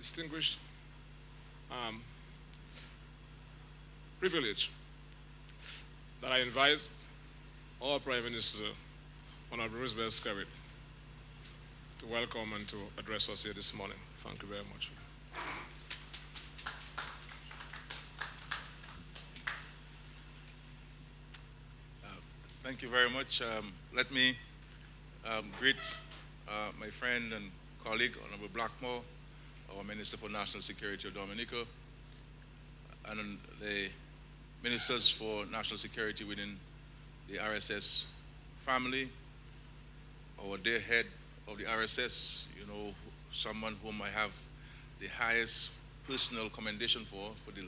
distinguished um, privilege that I invite our Prime Minister, Honorable Roosevelt Skerrit, to welcome and to address us here this morning. Thank you very much. Uh, Thank you very much. Let me greet my friend and colleague, Honorable Blackmore, our Minister for National Security of Dominica, and the Ministers for National Security within the RSS family, our dear head of the RSS, someone whom I have the highest personal commendation for the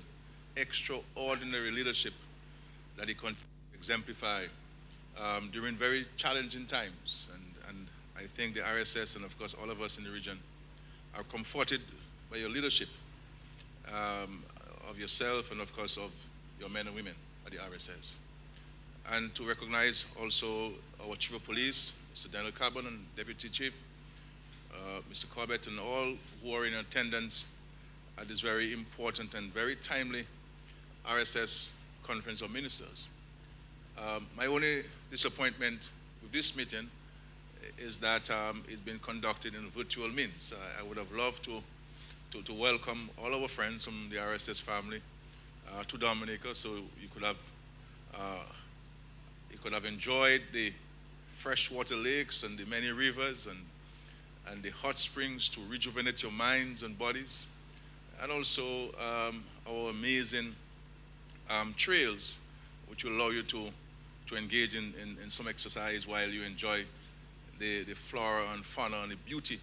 extraordinary leadership that he continues to exemplify during very challenging times. And I think the RSS and, of course, all of us in the region are comforted by your leadership um, of yourself and, of course, of your men and women at the RSS. And to recognize also our Chief of Police, Mr. Daniel Carbon, and Deputy Chief, Mr. Corbett, and all who are in attendance at this very important and very timely RSS Conference of Ministers. My only disappointment with this meeting is that it's been conducted in virtual means. I would have loved to welcome all our friends from the RSS family to Dominica, so uh, you could have enjoyed the freshwater lakes and the many rivers and the hot springs to rejuvenate your minds and bodies, and also our amazing trails, which will allow you to engage in some exercise while you enjoy the flora and fauna and the beauty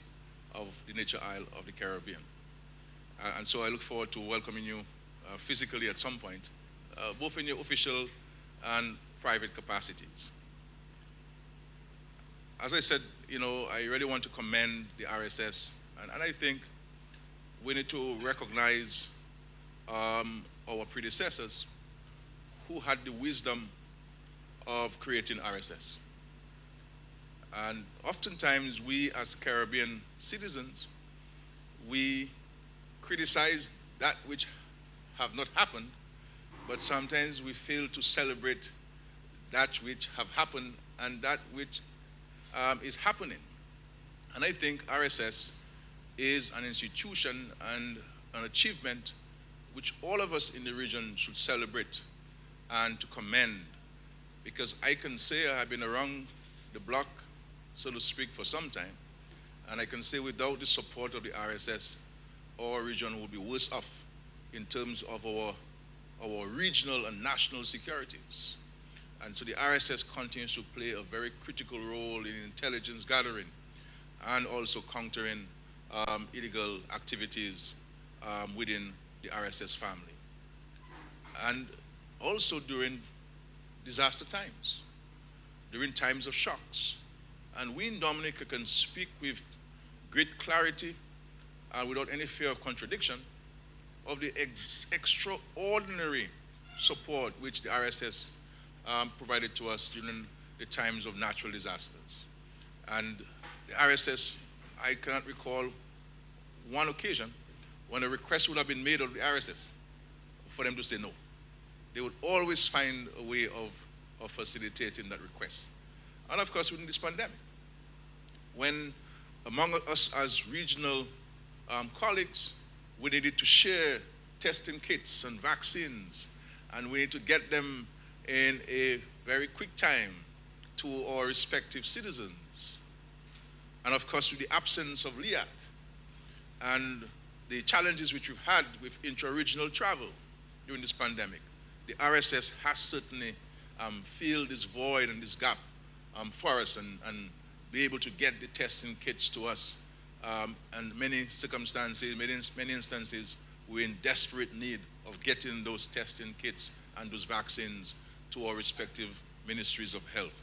of the nature isle of the Caribbean. And so I look forward to welcoming you physically at some point, both in your official and private capacities. As I said, I really want to commend the RSS, and I think we need to recognize our predecessors who had the wisdom of creating RSS. And oftentimes we as Caribbean citizens, we criticize that which have not happened, but sometimes we fail to celebrate that which have happened and that which is happening. And I think RSS is an institution and an achievement which all of us in the region should celebrate and to commend, because I can say I have been around the block, so to speak, for some time, and I can say without the support of the RSS, our region will be worse off in terms of our regional and national securities. And so the RSS continues to play a very critical role in intelligence gathering and also countering illegal activities within the RSS family. And also during disaster times, during times of shocks. And we in Dominica can speak with great clarity and without any fear of contradiction of the extraordinary support which the RSS provided to us during the times of natural disasters. And the RSS, I cannot recall one occasion when a request would have been made of the RSS for them to say no. They would always find a way of facilitating that request. And of course, within this pandemic, when among us as regional colleagues, we needed to share testing kits and vaccines, and we need to get them in a very quick time to our respective citizens. And of course, with the absence of LIAT and the challenges which we've had with intra-regional travel during this pandemic, the RSS has certainly filled this void and this gap for us and be able to get the testing kits to us. And many circumstances, many instances, we're in desperate need of getting those testing kits and those vaccines to our respective ministries of health.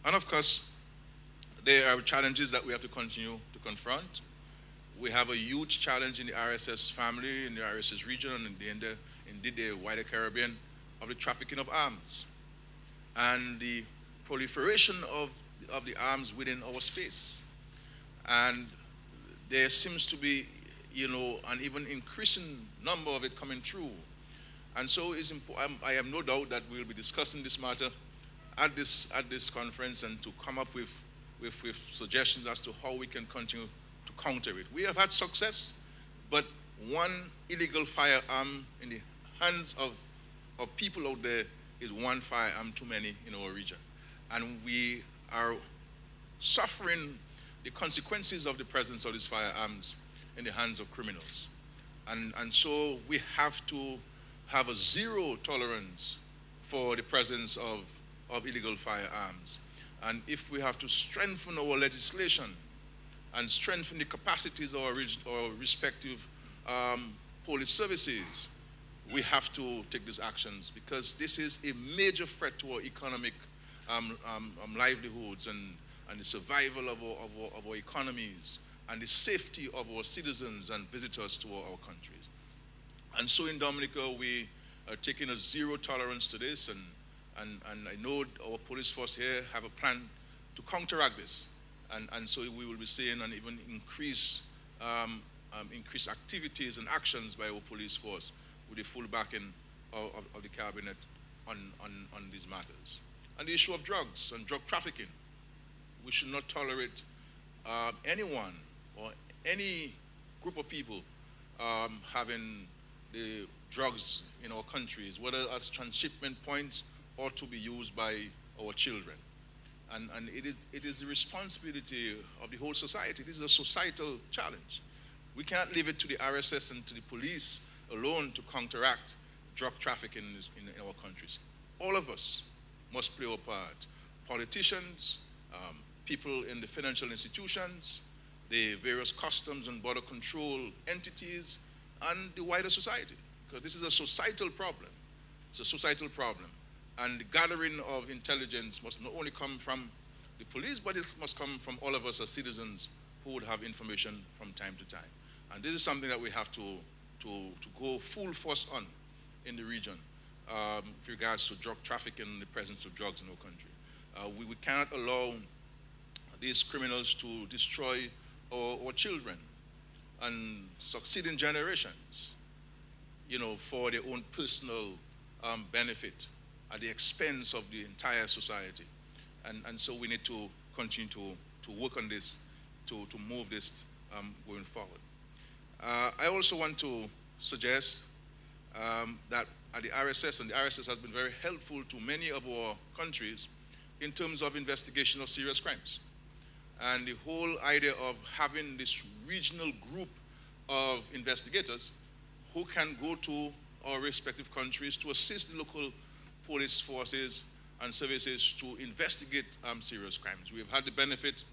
And of course, there are challenges that we have to continue to confront. We have a huge challenge in the RSS family, in the RSS region, and indeed the wider Caribbean, of the trafficking of arms and the proliferation of the arms within our space. And there seems to be and even increasing number of it coming through. And so I have no doubt that we'll be discussing this matter at this conference and to come up with suggestions as to how we can continue to counter it. We have had success, but one illegal firearm in the hands of people out there is one firearm too many in our region. And we are suffering the consequences of the presence of these firearms in the hands of criminals. And so we have to have a zero tolerance for the presence of illegal firearms. And if we have to strengthen our legislation and strengthen the capacities of our respective police services, we have to take these actions, because this is a major threat to our economic livelihoods and the survival of our economies and the safety of our citizens and visitors to our countries. And so in Dominica, we are taking a zero tolerance to this, and I know our police force here have a plan to counteract this. And so we will be seeing an even increased activities and actions by our police force with the full backing of the cabinet on these matters. And the issue of drugs and drug trafficking. We should not tolerate anyone or any group of people having the drugs in our countries, whether as transshipment points or to be used by our children. And it is the responsibility of the whole society. This is a societal challenge. We can't leave it to the RSS and to the police alone to counteract drug trafficking in our countries. All of us must play our part. Politicians, people in the financial institutions, the various customs and border control entities, and the wider society. Because this is a societal problem. It's a societal problem. And the gathering of intelligence must not only come from the police, but it must come from all of us as citizens who would have information from time to time. And this is something that we have to go full force on in the region with regards to drug trafficking and the presence of drugs in our country. We cannot allow these criminals to destroy our children and succeeding generations, for their own personal benefit at the expense of the entire society. And so we need to continue to work on this, to move this going forward. I also want to suggest that at the RSS, and the RSS has been very helpful to many of our countries in terms of investigation of serious crimes. And the whole idea of having this regional group of investigators who can go to our respective countries to assist the local police forces and services to investigate serious crimes. We have had the benefit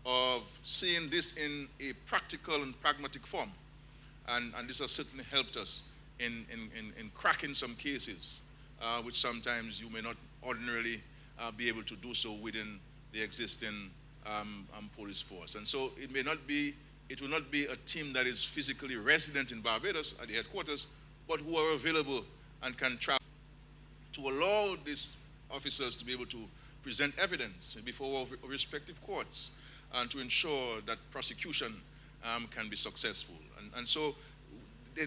of seeing this in a practical and pragmatic form. And this has certainly helped us in cracking some cases, which sometimes you may not ordinarily be able to do so within the existing police force. And so it will not be a team that is physically resident in Barbados at the headquarters, but who are available and can travel to allow these officers to be able to present evidence before our respective courts and to ensure that prosecution can be successful. And so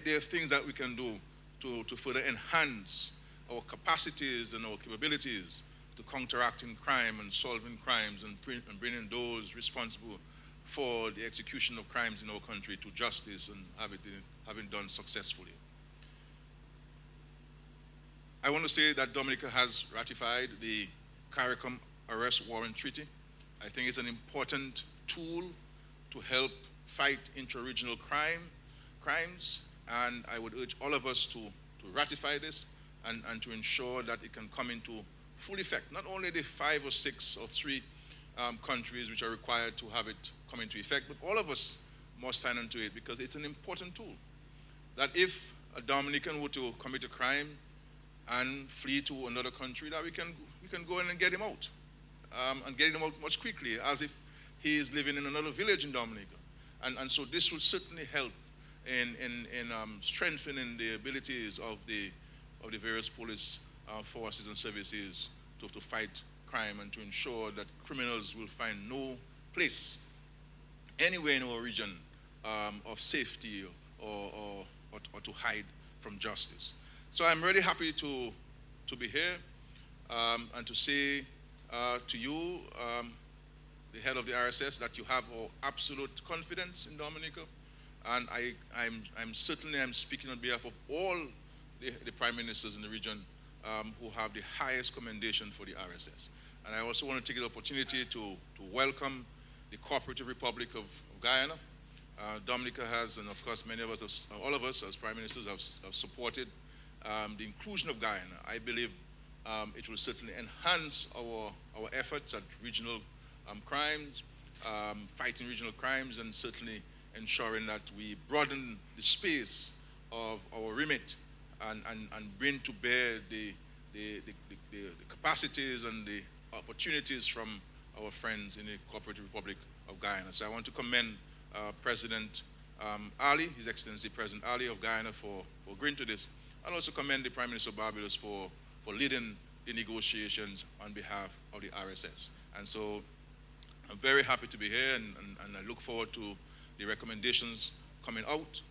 there are things that we can do to further enhance our capacities and our capabilities to counteracting crime and solving crimes and bringing those responsible for the execution of crimes in our country to justice and having done successfully. I want to say that Dominica has ratified the CARICOM Arrest Warrant Treaty. I think it's an important tool to help fight intra-regional crimes, and I would urge all of us to ratify this and to ensure that it can come into full effect. Not only the 5 or 6 or 3 countries which are required to have it come into effect, but all of us must sign on to it, because it's an important tool. That if a Dominican were to commit a crime and flee to another country, that we can go in and get him out, and get him out much quickly, as if he is living in another village in Dominica. And so this will certainly help in strengthening the abilities of the various police forces and services to fight crime and to ensure that criminals will find no place anywhere in our region of safety or to hide from justice. So I'm really happy to be here and to say to you, the head of the RSS, that you have our absolute confidence in Dominica, and I'm certainly speaking on behalf of all the prime ministers in the region who have the highest commendation for the RSS. And I also want to take the opportunity to welcome the Cooperative Republic of Guyana. Dominica has, and of course many of us, all of us as prime ministers have supported the inclusion of Guyana. I believe it will certainly enhance our efforts at regional crimes, fighting regional crimes, and certainly ensuring that we broaden the space of our remit and bring to bear the capacities and the opportunities from our friends in the Cooperative Republic of Guyana. So I want to commend President Ali, His Excellency President Ali of Guyana for agreeing to this, and also commend the Prime Minister of Barbados for leading the negotiations on behalf of the RSS. And so I'm very happy to be here, and I look forward to the recommendations coming out,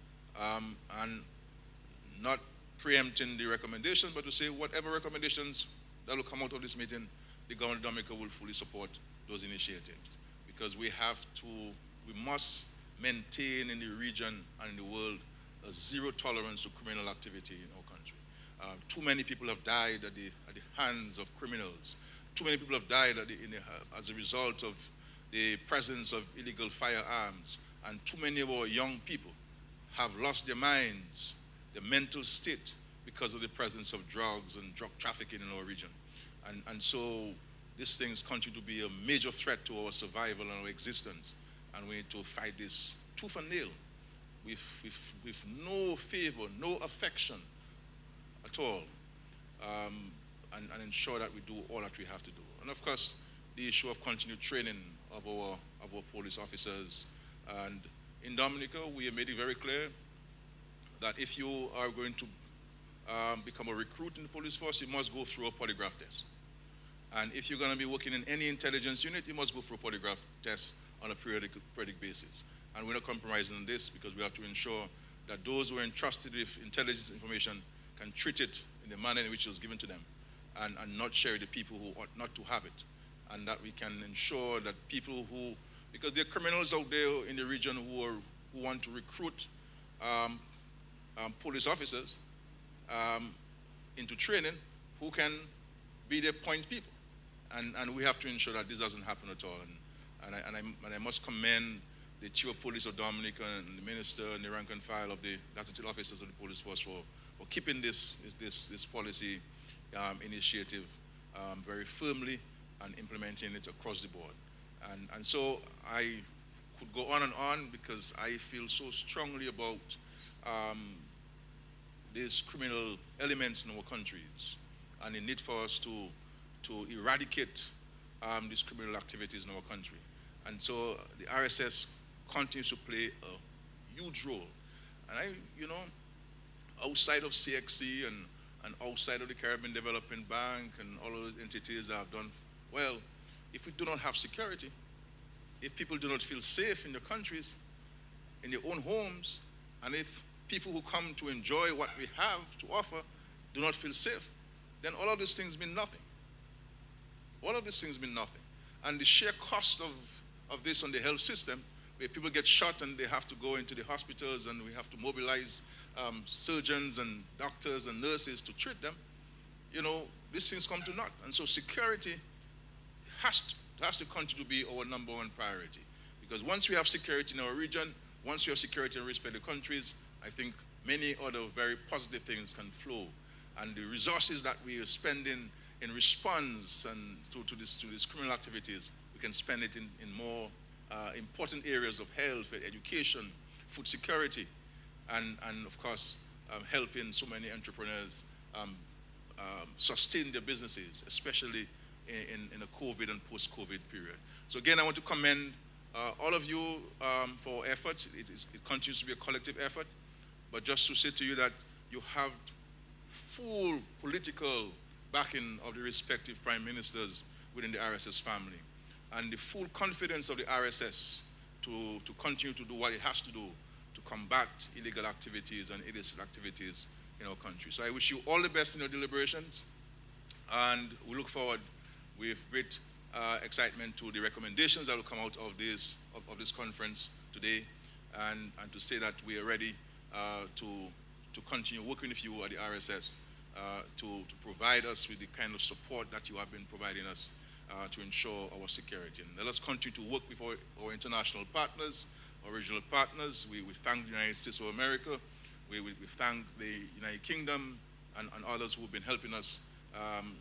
and not preempting the recommendations, but to say whatever recommendations that will come out of this meeting, the government of Dominica will fully support those initiatives, because we must maintain in the region and in the world a zero tolerance to criminal activity in our country. Too many people have died at the hands of criminals. Too many people have died as a result of the presence of illegal firearms, and too many of our young people have lost their minds, their mental state, because of the presence of drugs and drug trafficking in our region. And so these things continue to be a major threat to our survival and our existence, and we need to fight this tooth and nail with no favor, no affection at all, and ensure that we do all that we have to do. And of course, the issue of continued training of our police officers. And in Dominica, we have made it very clear that if you are going to become a recruit in the police force, you must go through a polygraph test. And if you're going to be working in any intelligence unit, you must go through a polygraph test on a periodic basis. And we're not compromising on this, because we have to ensure that those who are entrusted with intelligence information can treat it in the manner in which it was given to them, and not share with the people who ought not to have it. And that we can ensure that people who, because there are criminals out there in the region who want to recruit police officers into training, who can be their point people. And we have to ensure that this doesn't happen at all. And I must commend the Chief of Police of Dominica and the Minister and the rank and file of the gazetted officers of the police force for keeping this policy initiative very firmly and implementing it across the board. And so I could go on and on, because I feel so strongly about these criminal elements in our countries, and the need for us to eradicate these criminal activities in our country. And so the RSS continues to play a huge role. And outside of CXC and outside of the Caribbean Development Bank and all of those entities that have done well, if we do not have security, if people do not feel safe in their countries, in their own homes, and if people who come to enjoy what we have to offer do not feel safe, then all of these things mean nothing. All of these things mean nothing. And the sheer cost of this on the health system, where people get shot and they have to go into the hospitals, and we have to mobilize surgeons and doctors and nurses to treat them, these things come to naught. And so security has to continue to be our number one priority. Because once we have security in our region, once we have security in respective countries, I think many other very positive things can flow. And the resources that we are spending in response and to these criminal activities, we can spend it in more important areas of health, education, food security, and of course, helping so many entrepreneurs sustain their businesses, especially in a COVID and post-COVID period. So again, I want to commend all of you for efforts. It continues to be a collective effort, but just to say to you that you have full political backing of the respective prime ministers within the RSS family, and the full confidence of the RSS to continue to do what it has to do to combat illegal activities and illicit activities in our country. So I wish you all the best in your deliberations, and we look forward with great excitement to the recommendations that will come out of this conference today, and to say that we are ready to continue working with you at the RSS to provide us with the kind of support that you have been providing us to ensure our security. And let us continue to work with our international partners, our regional partners. We thank the United States of America. We thank the United Kingdom and others who have been helping us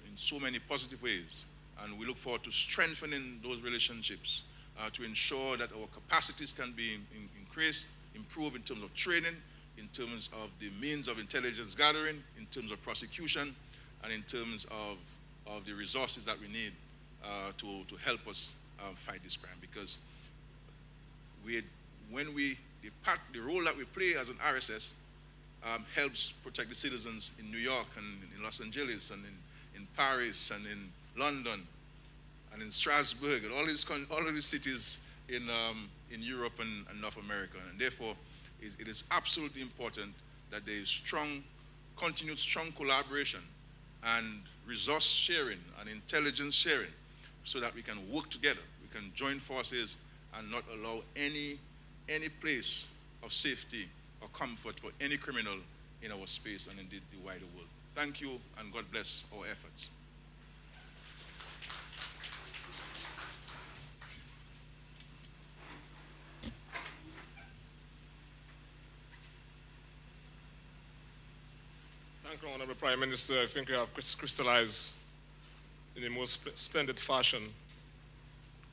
in so many positive ways. And we look forward to strengthening those relationships to ensure that our capacities can be increased, improved in terms of training, in terms of the means of intelligence gathering, in terms of prosecution, and in terms of the resources that we need to help us fight this crime. Because the role that we play as an RSS helps protect the citizens in New York and in Los Angeles and in Paris and in London and in Strasbourg and all of these cities in Europe and North America. And therefore, it is absolutely important that there is continued strong collaboration and resource sharing and intelligence sharing so that we can work together. We can join forces and not allow any place of safety or comfort for any criminal in our space and indeed the wider world. Thank you, and God bless our efforts. Thank you, Honorable Prime Minister. I think you have crystallized in the most splendid fashion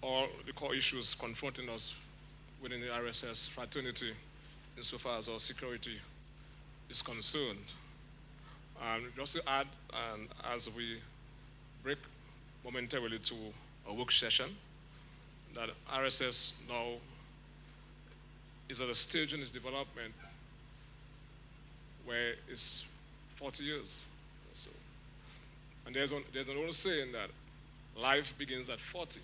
all the core issues confronting us within the RSS fraternity insofar as our security is concerned. And just to add, and as we break momentarily to a work session, that RSS now is at a stage in its development where it's 40 years. So, and there's an old saying that life begins at 40.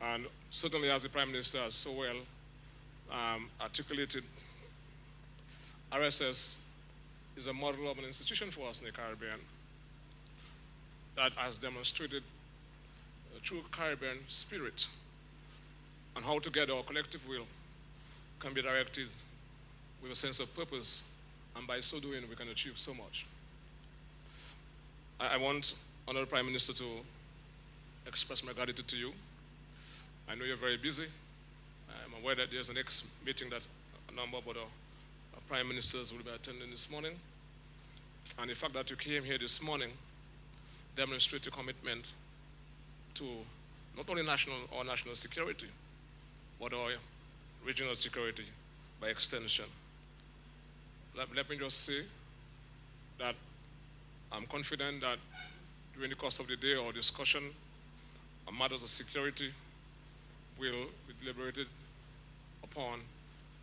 And certainly, as the Prime Minister has so well articulated, RSS is a model of an institution for us in the Caribbean that has demonstrated a true Caribbean spirit and how together our collective will can be directed with a sense of purpose, and by so doing we can achieve so much. I want, Honorable Prime Minister, to express my gratitude to you. I know you're very busy. I'm aware that there's a next meeting that a number of other prime ministers will be attending this morning. And the fact that you came here this morning demonstrates your commitment to not only our national security, but our regional security by extension. Let me just say that I'm confident that during the course of the day, our discussion on matters of security will be deliberated upon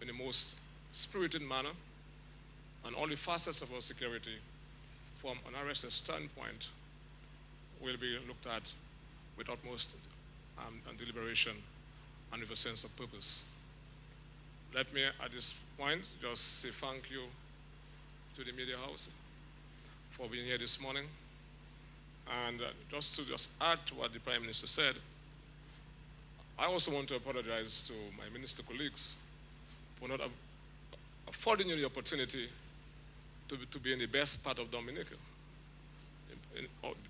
in the most spirited manner, and all the facets of our security from an RSS standpoint will be looked at with utmost deliberation and with a sense of purpose. Let me at this point just say thank you to the media house for being here this morning, and just to add to what the Prime Minister said, I also want to apologize to my minister colleagues for not affording you the opportunity to be in the best part of Dominica,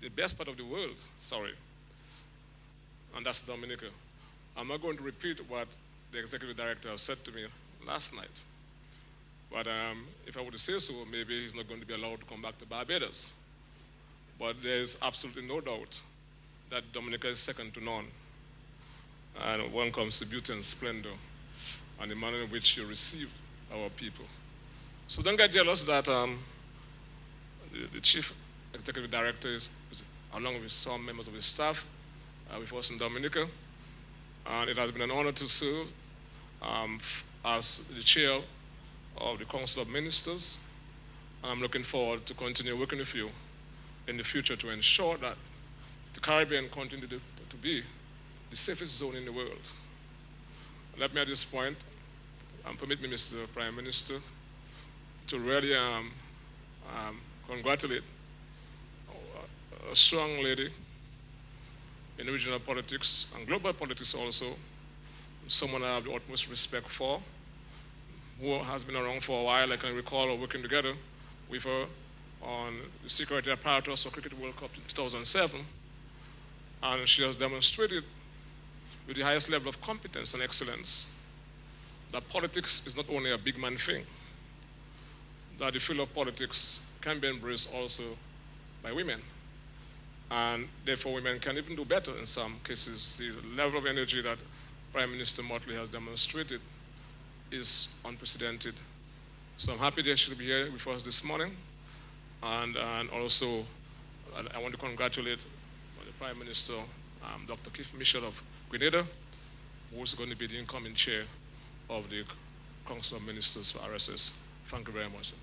the best part of the world, sorry, and that's Dominica. I'm not going to repeat what the executive director said to me last night, but if I were to say so, maybe he's not going to be allowed to come back to Barbados. But there's absolutely no doubt that Dominica is second to none. And when it comes to beauty and splendor and the manner in which you receive our people. So don't get jealous that the chief executive director is along with some members of his staff with us in Dominica. And it has been an honor to serve as the chair of the Council of Ministers. I'm looking forward to continue working with you in the future to ensure that the Caribbean continue to be the safest zone in the world. Let me at this point permit me, Mr. Prime Minister, to really congratulate a strong lady in regional politics and global politics also, someone I have the utmost respect for, who has been around for a while. I can recall working together with her on the security apparatus for Cricket World Cup in 2007, and she has demonstrated with the highest level of competence and excellence that politics is not only a big man thing, that the field of politics can be embraced also by women. And therefore women can even do better in some cases. The level of energy that Prime Minister Motley has demonstrated is unprecedented. So I'm happy that she'll be here with us this morning. And also, I want to congratulate the Prime Minister, Dr. Keith Mitchell of Grenada, who is going to be the incoming chair of the Council of Ministers for RSS. Thank you very much.